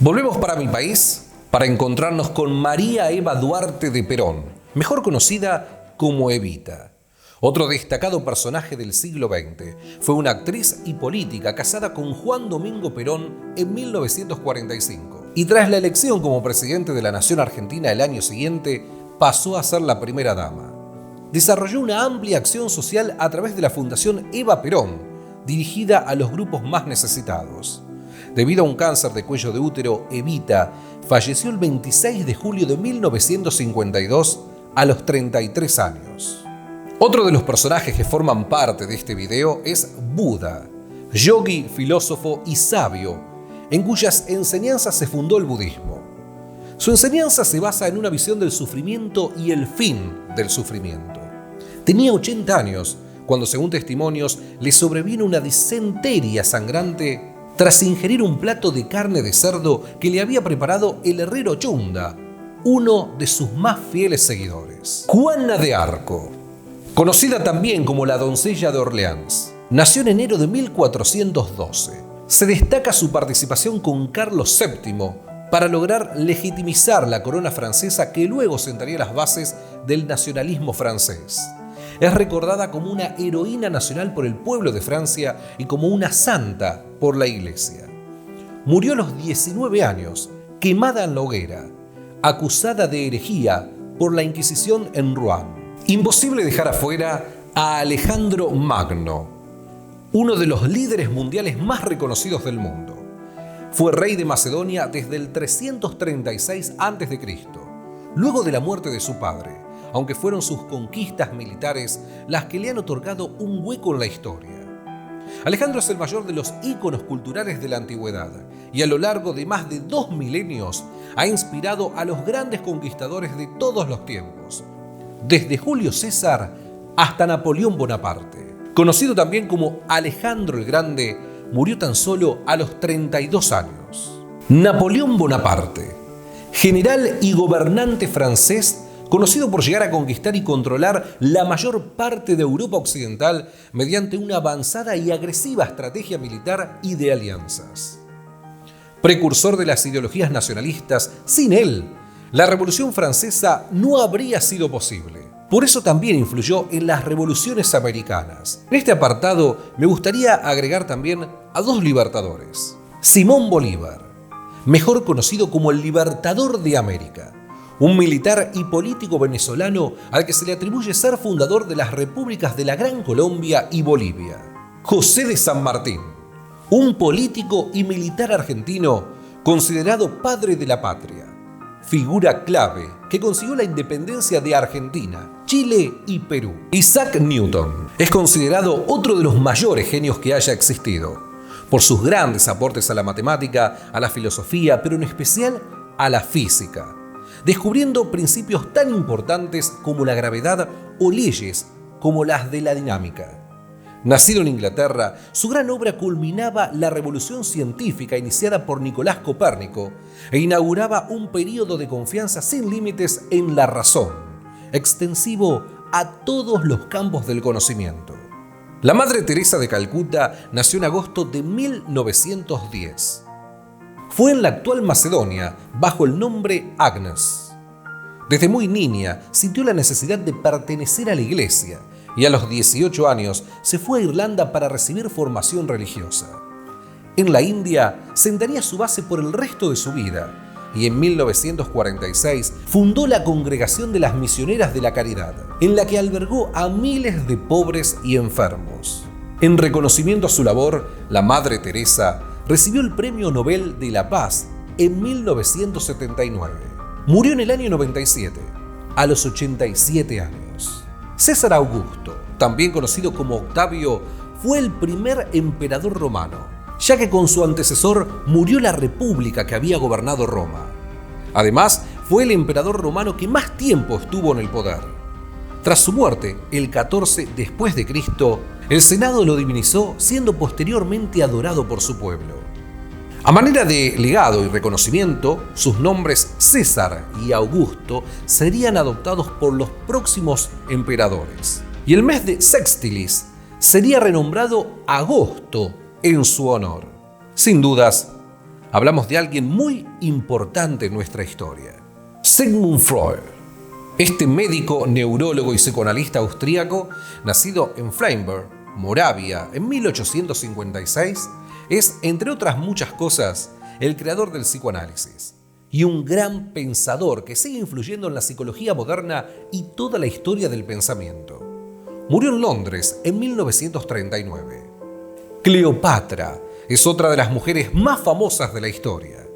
Volvemos para mi país para encontrarnos con María Eva Duarte de Perón, mejor conocida como Evita. Otro destacado personaje del siglo XX. Fue una actriz y política casada con Juan Domingo Perón en 1945. Y tras la elección como presidente de la Nación Argentina el año siguiente, pasó a ser la primera dama. Desarrolló una amplia acción social a través de la Fundación Eva Perón, dirigida a los grupos más necesitados. Debido a un cáncer de cuello de útero, Evita falleció el 26 de julio de 1952 a los 33 años. Otro de los personajes que forman parte de este video es Buda, yogi, filósofo y sabio, en cuyas enseñanzas se fundó el budismo. Su enseñanza se basa en una visión del sufrimiento y el fin del sufrimiento. Tenía 80 años cuando, según testimonios, le sobrevino una disentería sangrante tras ingerir un plato de carne de cerdo que le había preparado el herrero Chunda, uno de sus más fieles seguidores. Juana de Arco, conocida también como la doncella de Orleans, nació en enero de 1412. Se destaca su participación con Carlos VII para lograr legitimizar la corona francesa que luego sentaría las bases del nacionalismo francés. Es recordada como una heroína nacional por el pueblo de Francia y como una santa por la Iglesia. Murió a los 19 años, quemada en la hoguera, acusada de herejía por la Inquisición en Rouen. Imposible dejar afuera a Alejandro Magno, uno de los líderes mundiales más reconocidos del mundo. Fue rey de Macedonia desde el 336 a.C., luego de la muerte de su padre, aunque fueron sus conquistas militares las que le han otorgado un hueco en la historia. Alejandro es el mayor de los íconos culturales de la antigüedad y a lo largo de más de 2 milenios ha inspirado a los grandes conquistadores de todos los tiempos, desde Julio César hasta Napoleón Bonaparte. Conocido también como Alejandro el Grande, murió tan solo a los 32 años. Napoleón Bonaparte, general y gobernante francés, conocido por llegar a conquistar y controlar la mayor parte de Europa Occidental mediante una avanzada y agresiva estrategia militar y de alianzas. Precursor de las ideologías nacionalistas, sin él, la Revolución Francesa no habría sido posible. Por eso también influyó en las revoluciones americanas. En este apartado me gustaría agregar también a 2 libertadores. Simón Bolívar, mejor conocido como el Libertador de América, un militar y político venezolano al que se le atribuye ser fundador de las repúblicas de la Gran Colombia y Bolivia. José de San Martín, un político y militar argentino considerado padre de la patria, figura clave que consiguió la independencia de Argentina, Chile y Perú. Isaac Newton es considerado otro de los mayores genios que haya existido, por sus grandes aportes a la matemática, a la filosofía, pero en especial a la física, descubriendo principios tan importantes como la gravedad o leyes como las de la dinámica. Nacido en Inglaterra, su gran obra culminaba la revolución científica iniciada por Nicolás Copérnico e inauguraba un período de confianza sin límites en la razón, extensivo a todos los campos del conocimiento. La Madre Teresa de Calcuta nació en agosto de 1910. Fue en la actual Macedonia, bajo el nombre Agnes. Desde muy niña sintió la necesidad de pertenecer a la iglesia y a los 18 años se fue a Irlanda para recibir formación religiosa. En la India sentaría su base por el resto de su vida y en 1946 fundó la Congregación de las Misioneras de la Caridad, en la que albergó a miles de pobres y enfermos. En reconocimiento a su labor, la Madre Teresa recibió el Premio Nobel de la Paz en 1979. Murió en el año 97, a los 87 años. César Augusto, también conocido como Octavio, fue el primer emperador romano, ya que con su antecesor murió la república que había gobernado Roma. Además, fue el emperador romano que más tiempo estuvo en el poder. Tras su muerte, el 14 después de Cristo, el Senado lo divinizó, siendo posteriormente adorado por su pueblo. A manera de legado y reconocimiento, sus nombres César y Augusto serían adoptados por los próximos emperadores. Y el mes de Sextilis sería renombrado Agosto en su honor. Sin dudas, hablamos de alguien muy importante en nuestra historia. Sigmund Freud. Este médico, neurólogo y psicoanalista austríaco, nacido en Freiburg, Moravia, en 1856, es, entre otras muchas cosas, el creador del psicoanálisis y un gran pensador que sigue influyendo en la psicología moderna y toda la historia del pensamiento. Murió en Londres en 1939. Cleopatra es otra de las mujeres más famosas de la historia.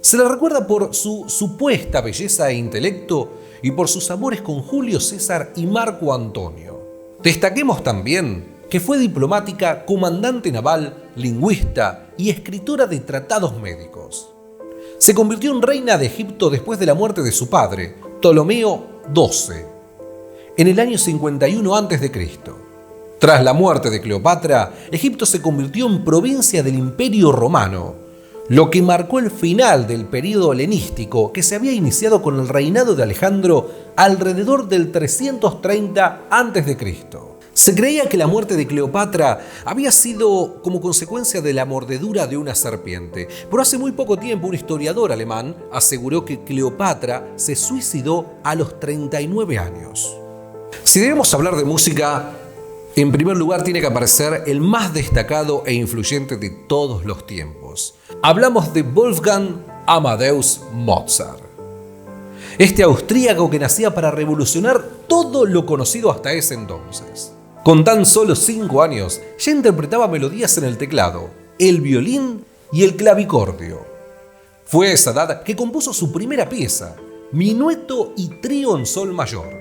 Se la recuerda por su supuesta belleza e intelecto y por sus amores con Julio César y Marco Antonio. Destaquemos también que fue diplomática, comandante naval, lingüista y escritora de tratados médicos. Se convirtió en reina de Egipto después de la muerte de su padre, Ptolomeo XII, en el año 51 a.C. Tras la muerte de Cleopatra, Egipto se convirtió en provincia del Imperio Romano, lo que marcó el final del período helenístico que se había iniciado con el reinado de Alejandro alrededor del 330 a.C. Se creía que la muerte de Cleopatra había sido como consecuencia de la mordedura de una serpiente, pero hace muy poco tiempo un historiador alemán aseguró que Cleopatra se suicidó a los 39 años. Si debemos hablar de música, en primer lugar tiene que aparecer el más destacado e influyente de todos los tiempos. Hablamos de Wolfgang Amadeus Mozart. Este austríaco que nacía para revolucionar todo lo conocido hasta ese entonces. Con tan solo 5 años ya interpretaba melodías en el teclado, el violín y el clavicordio. Fue a esa edad que compuso su primera pieza, Minueto y Trío en Sol Mayor.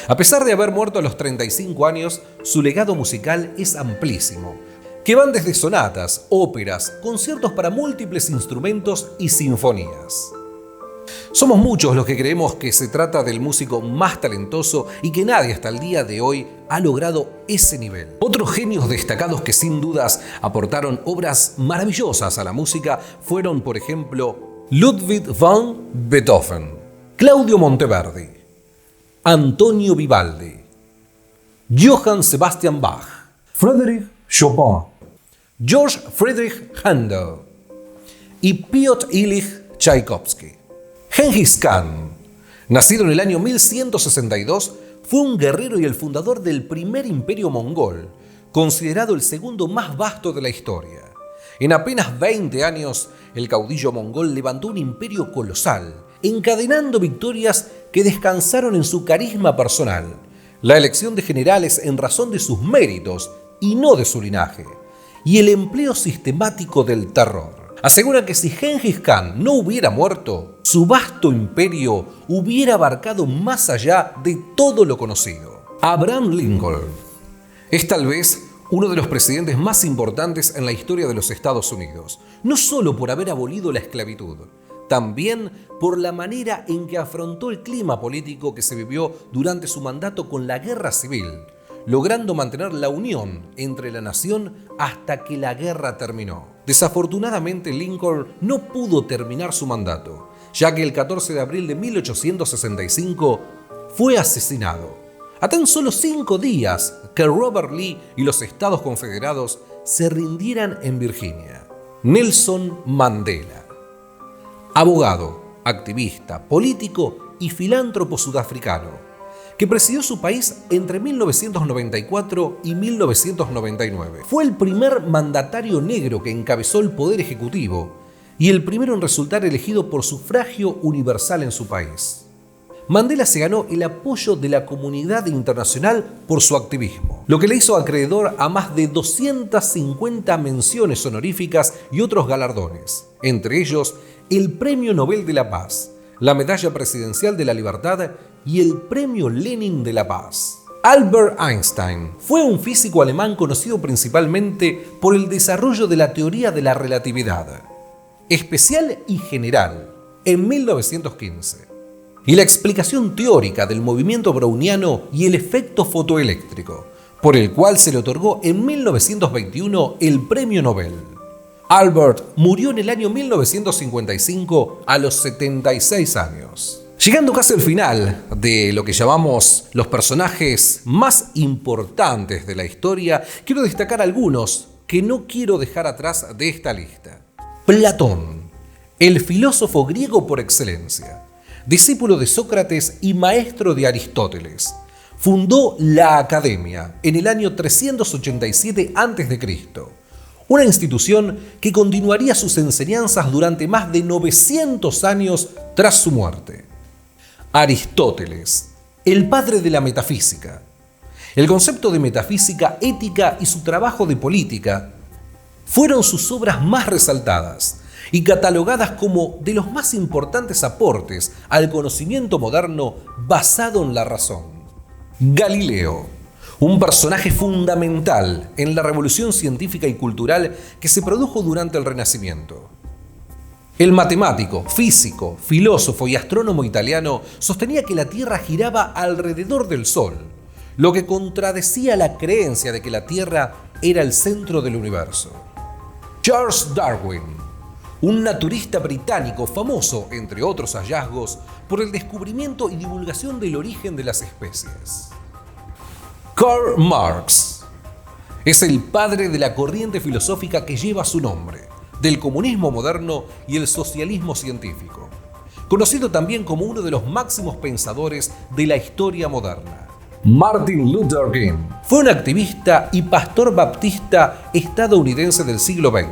A pesar de haber muerto a los 35 años, su legado musical es amplísimo, que van desde sonatas, óperas, conciertos para múltiples instrumentos y sinfonías. Somos muchos los que creemos que se trata del músico más talentoso y que nadie hasta el día de hoy ha logrado ese nivel. Otros genios destacados que sin dudas aportaron obras maravillosas a la música fueron, por ejemplo, Ludwig van Beethoven, Claudio Monteverdi, Antonio Vivaldi, Johann Sebastian Bach, Frédéric Chopin, George Friedrich Händel y Piotr Ilich Tchaikovsky. Gengis Khan, nacido en el año 1162, fue un guerrero y el fundador del primer imperio mongol, considerado el segundo más vasto de la historia. En apenas 20 años, el caudillo mongol levantó un imperio colosal, encadenando victorias que descansaron en su carisma personal, la elección de generales en razón de sus méritos y no de su linaje, y el empleo sistemático del terror. Aseguran que si Gengis Khan no hubiera muerto, su vasto imperio hubiera abarcado más allá de todo lo conocido. Abraham Lincoln es tal vez uno de los presidentes más importantes en la historia de los Estados Unidos, no solo por haber abolido la esclavitud, también por la manera en que afrontó el clima político que se vivió durante su mandato con la guerra civil, logrando mantener la unión entre la nación hasta que la guerra terminó. Desafortunadamente, Lincoln no pudo terminar su mandato, ya que el 14 de abril de 1865 fue asesinado, a tan solo 5 días que Robert Lee y los Estados Confederados se rindieran en Virginia. Nelson Mandela, abogado, activista, político y filántropo sudafricano, que presidió su país entre 1994 y 1999. Fue el primer mandatario negro que encabezó el poder ejecutivo y el primero en resultar elegido por sufragio universal en su país. Mandela se ganó el apoyo de la comunidad internacional por su activismo, lo que le hizo acreedor a más de 250 menciones honoríficas y otros galardones, entre ellos el Premio Nobel de la Paz, la Medalla Presidencial de la Libertad y el Premio Lenin de la Paz. Albert Einstein fue un físico alemán conocido principalmente por el desarrollo de la teoría de la relatividad, especial y general, en 1915, y la explicación teórica del movimiento browniano y el efecto fotoeléctrico, por el cual se le otorgó en 1921 el Premio Nobel. Albert murió en el año 1955 a los 76 años. Llegando casi al final de lo que llamamos los personajes más importantes de la historia, quiero destacar algunos que no quiero dejar atrás de esta lista. Platón, el filósofo griego por excelencia, discípulo de Sócrates y maestro de Aristóteles, fundó la Academia en el año 387 a.C., una institución que continuaría sus enseñanzas durante más de 900 años tras su muerte. Aristóteles, el padre de la metafísica. El concepto de metafísica ética y su trabajo de política fueron sus obras más resaltadas y catalogadas como de los más importantes aportes al conocimiento moderno basado en la razón. Galileo, un personaje fundamental en la revolución científica y cultural que se produjo durante el Renacimiento. El matemático, físico, filósofo y astrónomo italiano sostenía que la Tierra giraba alrededor del Sol, lo que contradecía la creencia de que la Tierra era el centro del universo. Charles Darwin, un naturista británico famoso, entre otros hallazgos, por el descubrimiento y divulgación del origen de las especies. Karl Marx es el padre de la corriente filosófica que lleva su nombre, del comunismo moderno y el socialismo científico, conocido también como uno de los máximos pensadores de la historia moderna. Martin Luther King fue un activista y pastor baptista estadounidense del siglo XX,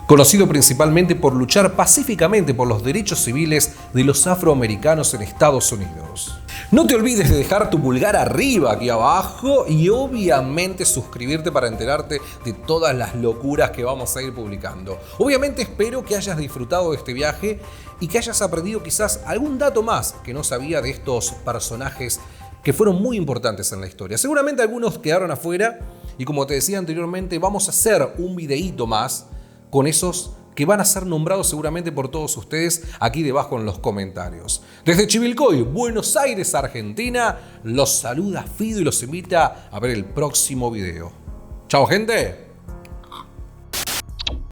conocido principalmente por luchar pacíficamente por los derechos civiles de los afroamericanos en Estados Unidos. No te olvides de dejar tu pulgar arriba aquí abajo y obviamente suscribirte para enterarte de todas las locuras que vamos a ir publicando. Obviamente espero que hayas disfrutado de este viaje y que hayas aprendido quizás algún dato más que no sabía de estos personajes que fueron muy importantes en la historia. Seguramente algunos quedaron afuera y como te decía anteriormente, vamos a hacer un videíto más con esos que van a ser nombrados seguramente por todos ustedes aquí debajo en los comentarios. Desde Chivilcoy, Buenos Aires, Argentina, los saluda Fido y los invita a ver el próximo video. ¡Chao, gente!